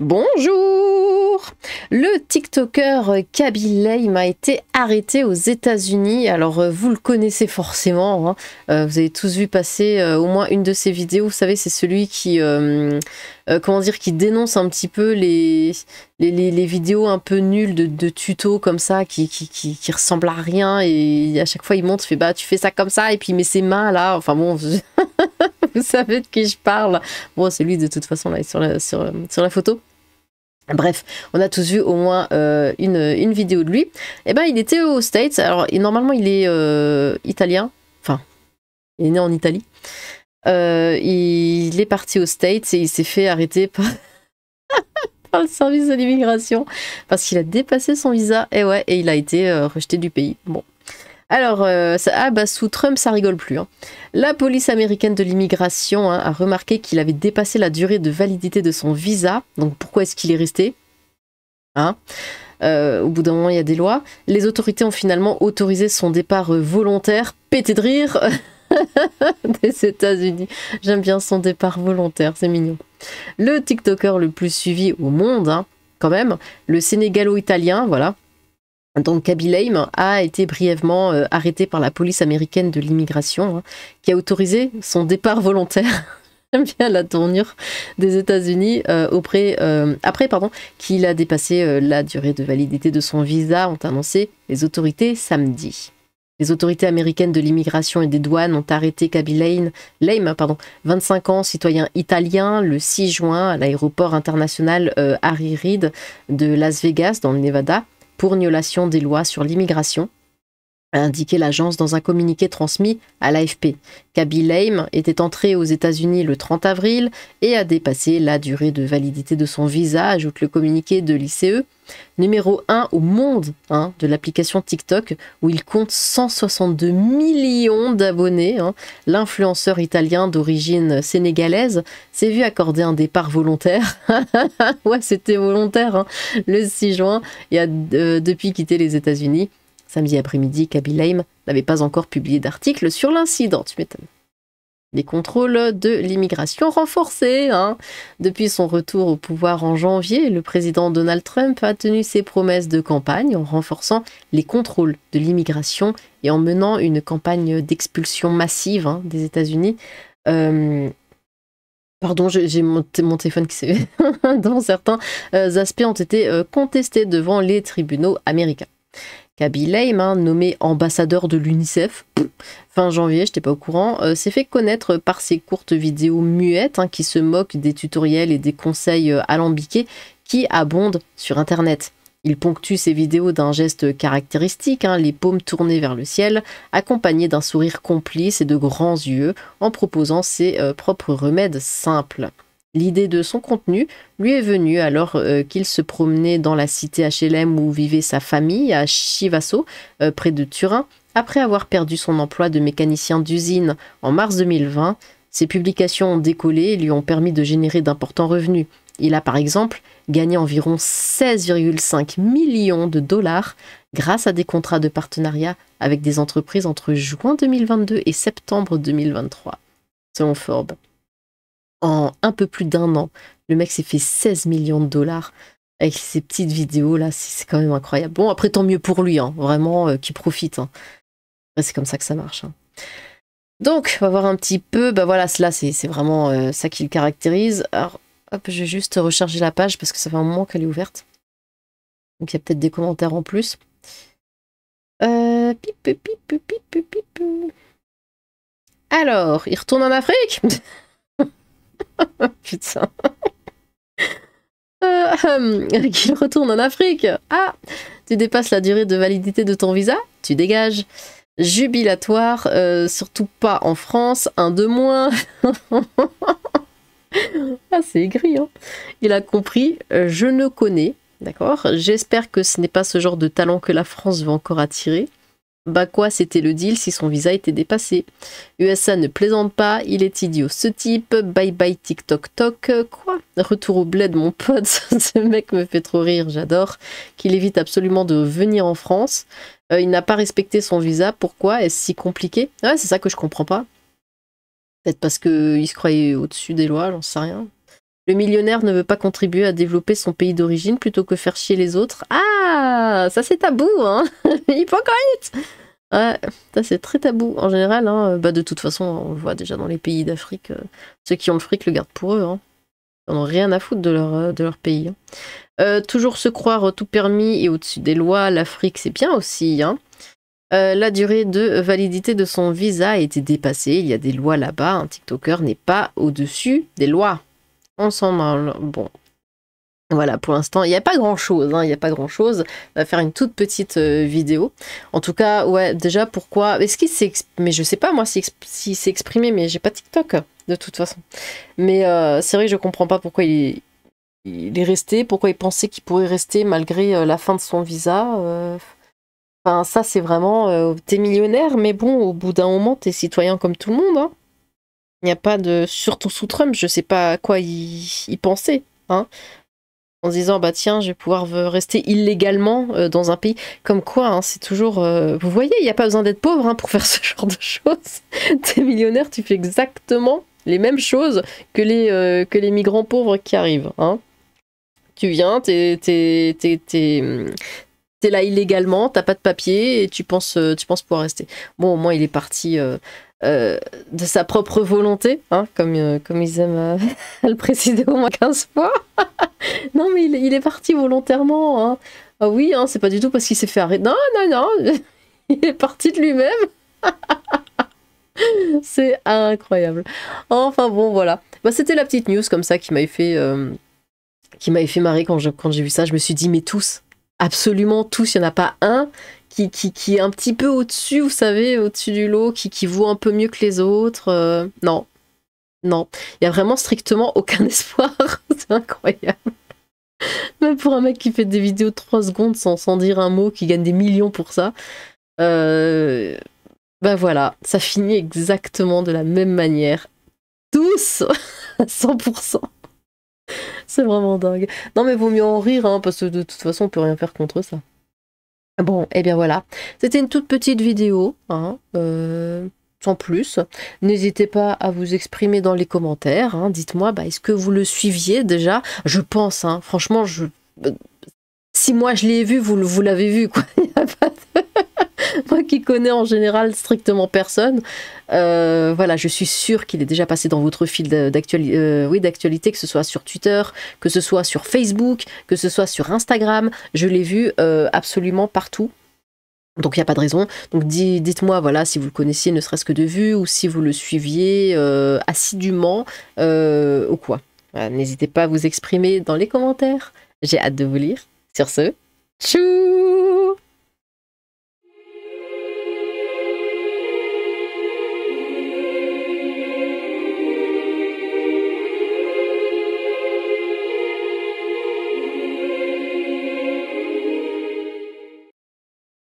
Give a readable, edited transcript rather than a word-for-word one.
Bonjour! Le TikToker Kaby Lame a été arrêté aux États-Unis. Alors, vous le connaissez forcément, hein. Vous avez tous vu passer au moins une de ses vidéos. Vous savez, c'est celui qui, comment dire, qui dénonce un petit peu les vidéos un peu nulles de tutos comme ça, qui ressemblent à rien. Et à chaque fois, il montre, il fait bah, tu fais ça comme ça, et puis il met ses mains là. Enfin bon, vous savez de qui je parle. Bon, c'est lui de toute façon là, sur la photo. Bref, on a tous vu au moins une vidéo de lui. Et ben, il était aux States. Alors, normalement, il est italien. Enfin, il est né en Italie. Il est parti aux States et il s'est fait arrêter par le service de l'immigration parce qu'il a dépassé son visa. Et ouais, et il a été rejeté du pays. Bon. Alors, sous Trump, ça rigole plus. Hein. La police américaine de l'immigration a remarqué qu'il avait dépassé la durée de validité de son visa. Donc, pourquoi est-ce qu'il est resté hein Au bout d'un moment, il y a des lois. Les autorités ont finalement autorisé son départ volontaire. Pété de rire des États-Unis. J'aime bien son départ volontaire, c'est mignon. Le TikToker le plus suivi au monde, hein, quand même, le sénégalo-italien, voilà. Donc Kaby Lame a été brièvement arrêté par la police américaine de l'immigration, hein, qui a autorisé son départ volontaire. J'aime bien la tournure des États-Unis après qu'il a dépassé la durée de validité de son visa, ont annoncé les autorités samedi. Les autorités américaines de l'immigration et des douanes ont arrêté Kaby Lame, 25 ans, citoyen italien, le 6 juin à l'aéroport international Harry Reid de Las Vegas, dans le Nevada, pour violation des lois sur l'immigration, a indiqué l'agence dans un communiqué transmis à l'AFP. Kaby Lame était entré aux États-Unis le 30 avril et a dépassé la durée de validité de son visa, ajoute le communiqué de l'ICE, numéro 1 au monde hein, de l'application TikTok, où il compte 162 millions d'abonnés. Hein. L'influenceur italien d'origine sénégalaise s'est vu accorder un départ volontaire. Ouais, c'était volontaire. Hein. Le 6 juin, il a depuis quitté les États-Unis. Samedi après-midi, Kaby Lame n'avait pas encore publié d'article sur l'incident, tu m'étonnes. Les contrôles de l'immigration renforcés. Hein. Depuis son retour au pouvoir en janvier, le président Donald Trump a tenu ses promesses de campagne en renforçant les contrôles de l'immigration et en menant une campagne d'expulsion massive hein, des États-Unis. Pardon, j'ai mon téléphone qui s'est... dont certains aspects ont été contestés devant les tribunaux américains. Kaby Lame, hein, nommé ambassadeur de l'UNICEF, fin janvier, je n'étais pas au courant, s'est fait connaître par ses courtes vidéos muettes hein, qui se moquent des tutoriels et des conseils alambiqués qui abondent sur Internet. Il ponctue ses vidéos d'un geste caractéristique, hein, les paumes tournées vers le ciel, accompagné d'un sourire complice et de grands yeux, en proposant ses propres remèdes simples. L'idée de son contenu lui est venue alors qu'il se promenait dans la cité HLM où vivait sa famille, à Chivasso, près de Turin, après avoir perdu son emploi de mécanicien d'usine en mars 2020. Ses publications ont décollé et lui ont permis de générer d'importants revenus. Il a par exemple gagné environ 16,5 millions de dollars grâce à des contrats de partenariat avec des entreprises entre juin 2022 et septembre 2023, selon Forbes. En un peu plus d'1 an, le mec s'est fait 16 millions de dollars avec ces petites vidéos là, c'est quand même incroyable. Bon, après tant mieux pour lui, hein, vraiment qu'il profite. Hein. C'est comme ça que ça marche. Hein. Donc, on va voir un petit peu, bah voilà, là c'est vraiment ça qui le caractérise. Alors, hop, je vais juste recharger la page parce que ça fait un moment qu'elle est ouverte. Donc il y a peut-être des commentaires en plus. Alors, il retourne en Afrique. Putain. Qu'il retourne en Afrique. Ah, tu dépasses la durée de validité de ton visa, tu dégages. Jubilatoire, surtout pas en France, un de moins. Ah, c'est aigri, hein. Il a compris, je ne connais, d'accord. J'espère que ce n'est pas ce genre de talent que la France veut encore attirer. Bah quoi, c'était le deal si son visa était dépassé. USA ne plaisante pas, il est idiot ce type, bye bye TikTok toc, quoi. Retour au bled mon pote, ce mec me fait trop rire, j'adore. Qu'il évite absolument de venir en France. Il n'a pas respecté son visa, pourquoi? Est-ce si compliqué? Ouais, c'est ça que je comprends pas. Peut-être parce qu'il se croyait au-dessus des lois, j'en sais rien. Le millionnaire ne veut pas contribuer à développer son pays d'origine plutôt que faire chier les autres. Ah, ça c'est tabou, hein. Hypocrite. Ouais, ça c'est très tabou en général. Hein. Bah, de toute façon, on le voit déjà dans les pays d'Afrique. Ceux qui ont le fric le gardent pour eux. Hein. Ils n'en ont rien à foutre de leur pays. Hein. Toujours se croire tout permis et au-dessus des lois, l'Afrique c'est bien aussi. Hein. La durée de validité de son visa a été dépassée. Il y a des lois là-bas. Un TikToker n'est pas au-dessus des lois. On s'en branle. Bon. Voilà, pour l'instant, il n'y a pas grand-chose. Hein, il n'y a pas grand-chose. On va faire une toute petite vidéo. En tout cas, ouais, déjà, pourquoi... Est-ce qu'il s'est... Mais je sais pas, moi, s'il s'est exprimé, mais j'ai pas TikTok, de toute façon. Mais c'est vrai que je comprends pas pourquoi il est resté, pourquoi il pensait qu'il pourrait rester malgré la fin de son visa. Enfin, ça, c'est vraiment... t'es millionnaire, mais bon, au bout d'un moment, t'es citoyen comme tout le monde. Hein. Il n'y a pas de... Surtout sous Trump, je sais pas à quoi il pensait. Hein. En se disant, bah tiens, je vais pouvoir rester illégalement dans un pays. Comme quoi, hein, c'est toujours... Vous voyez, il n'y a pas besoin d'être pauvre hein, pour faire ce genre de choses. T'es millionnaire, tu fais exactement les mêmes choses que les migrants pauvres qui arrivent. Hein. Tu viens, t'es là illégalement, t'as pas de papier et tu penses pouvoir rester. Bon, au moins il est parti de sa propre volonté, hein, comme ils aiment le préciser au moins 15 fois. Non, mais il est parti volontairement. Hein. Ah oui, hein, c'est pas du tout parce qu'il s'est fait arrêter. Non, non, non, il est parti de lui-même. C'est incroyable. Enfin bon, voilà. Bah, c'était la petite news comme ça qui m'avait fait marrer quand j'ai vu ça. Je me suis dit, mais tous. Absolument tous, il n'y en a pas un qui est un petit peu au-dessus, vous savez, au-dessus du lot, qui vaut un peu mieux que les autres. Non, non. Il n'y a vraiment strictement aucun espoir. C'est incroyable. Même pour un mec qui fait des vidéos de 3 secondes sans dire un mot, qui gagne des millions pour ça. Ben voilà, ça finit exactement de la même manière. Tous à 100%. C'est vraiment dingue. Non mais vaut mieux en rire, hein, parce que de toute façon on peut rien faire contre ça. Bon, et bien voilà. C'était une toute petite vidéo, hein, sans plus. N'hésitez pas à vous exprimer dans les commentaires. Hein. Dites-moi, bah, est-ce que vous le suiviez déjà? Je pense, hein, franchement, si moi je l'ai vu, vous l'avez vu, quoi. Il y a pas de... Moi qui connais en général strictement personne, voilà, je suis sûre qu'il est déjà passé dans votre fil d'actualité, que ce soit sur Twitter, que ce soit sur Facebook, que ce soit sur Instagram. Je l'ai vu absolument partout. Donc il n'y a pas de raison. Donc dites-moi voilà, si vous le connaissiez ne serait-ce que de vue ou si vous le suiviez assidûment ou quoi. Voilà, n'hésitez pas à vous exprimer dans les commentaires. J'ai hâte de vous lire. Sur ce, tchou!